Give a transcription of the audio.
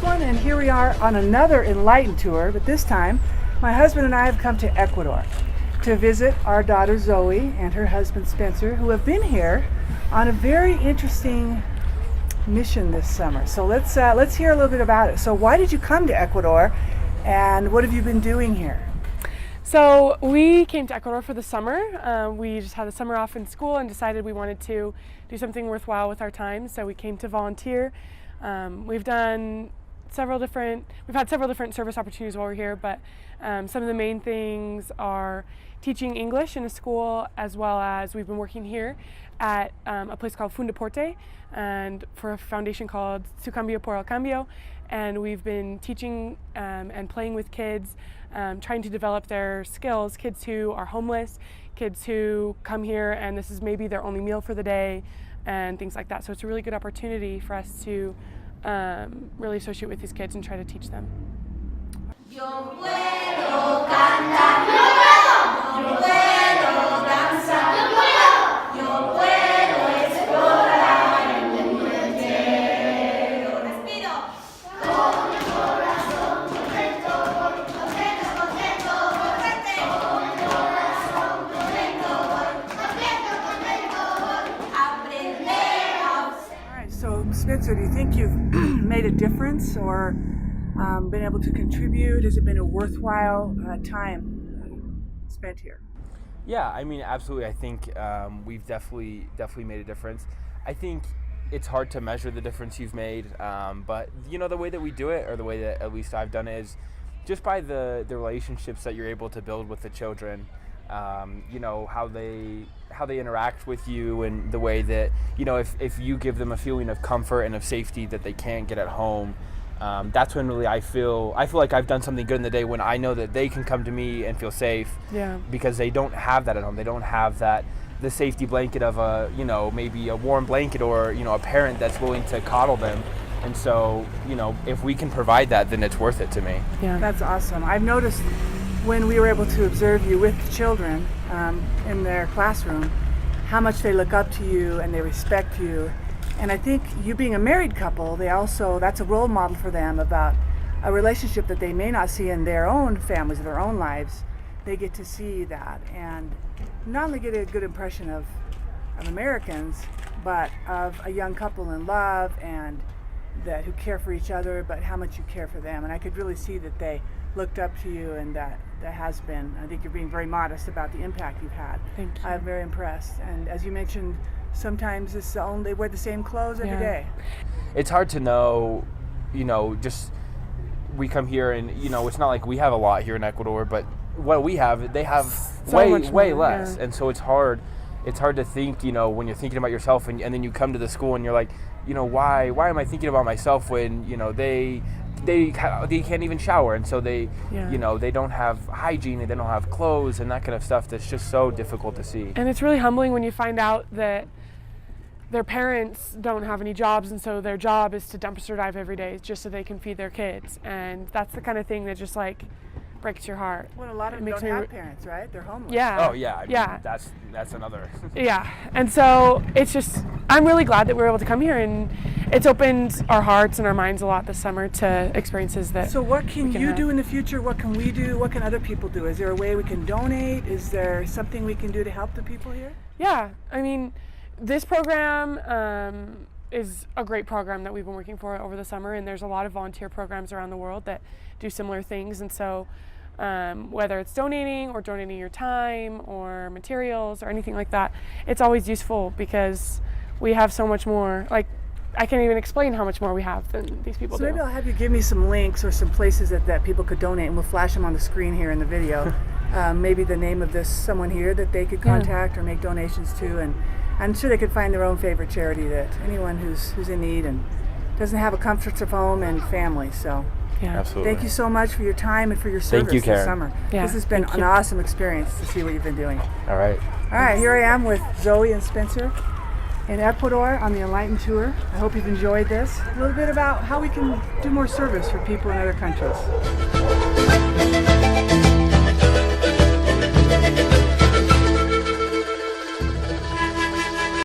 And here we are on another Enlighten tour, but this time my husband and I have come to Ecuador to visit our daughter Zoe and her husband Spencer, who have been here on a very interesting mission this summer. So let's hear a little bit about it. So why did you come to Ecuador and what have you been doing here? So we came to Ecuador for the summer. We just had the summer off in school and decided we wanted to do something worthwhile with our time. So we came to volunteer. We've had several different service opportunities while we're here, but some of the main things are teaching English in a school, as well as we've been working here at a place called Fundeporte and for a foundation called Su Cambio por el Cambio, and we've been teaching and playing with kids, trying to develop their skills, kids who are homeless, kids who come here and this is maybe their only meal for the day, and things like that. So it's a really good opportunity for us to really associate with these kids and try to teach them. Yo puedo cantar, yo puedo danzar, yo puedo explorar el mundo entero. Respiro. Con el corazón contento, contento, contento, contento. Con el corazón contento, contento, contento. Aprender a... All right, so Spencer, do you think you've made a difference or been able to contribute? Has it been a worthwhile time spent here? Yeah, I mean, absolutely. I think we've definitely made a difference. I think it's hard to measure the difference you've made, but you know, the way that we do it, or the way that at least I've done it, is just by the relationships that you're able to build with the children. You know, how they interact with you, and the way that, you know, if you give them a feeling of comfort and of safety that they can't get at home, that's when really I feel like I've done something good in the day, when I know that they can come to me and feel safe. Yeah. Because they don't have that at home. They don't have the safety blanket of a, you know, maybe a warm blanket, or, you know, a parent that's willing to coddle them. And so, you know, if we can provide that, then it's worth it to me. Yeah. That's awesome. I've noticed when we were able to observe you with the children in their classroom, how much they look up to you and they respect you. And I think you being a married couple, that's a role model for them about a relationship that they may not see in their own families, their own lives. They get to see that and not only get a good impression of Americans, but of a young couple in love and who care for each other, but how much you care for them. And I could really see that they looked up to you, and that has been, I think you're being very modest about the impact you've had. Thank you. I'm very impressed. And as you mentioned, sometimes they wear the same clothes every day. It's hard to know, you know, just we come here and, you know, it's not like we have a lot here in Ecuador, but what we have, they have way less. Yeah. And so it's hard to think, you know, when you're thinking about yourself and then you come to the school and you're like, you know, why am I thinking about myself when, you know, they can't even shower, and so they, you know, they don't have hygiene, and they don't have clothes and that kind of stuff. That's just so difficult to see. And it's really humbling when you find out that their parents don't have any jobs, and so their job is to dumpster dive every day just so they can feed their kids. And that's the kind of thing that just like breaks your heart. Well, a lot of them don't have parents, right? They're homeless. Yeah. Oh yeah. I mean, yeah. That's another. Yeah. And so it's just, I'm really glad that we were able to come here, and it's opened our hearts and our minds a lot this summer to experiences that. So what can you do in the future? What can we do? What can other people do? Is there a way we can donate? Is there something we can do to help the people here? Yeah. I mean, this program is a great program that we've been working for over the summer, and there's a lot of volunteer programs around the world that do similar things. And so whether it's donating or donating your time or materials or anything like that, it's always useful, because we have so much more. Like, I can't even explain how much more we have than these people do. So maybe I'll have you give me some links or some places that people could donate, and we'll flash them on the screen here in the video. Maybe the name of someone here that they could contact or make donations to, and I'm sure they could find their own favorite charity, that anyone who's in need and doesn't have a comfortable home and family. So Yeah. Absolutely. Thank you so much for your time and for your service Thank you, Karen. this summer. Yeah, This has been an awesome experience to see what you've been doing. All right. All right, here I am with Zoe and Spencer in Ecuador on the Enlighten tour. I hope you've enjoyed this. A little bit about how we can do more service for people in other countries.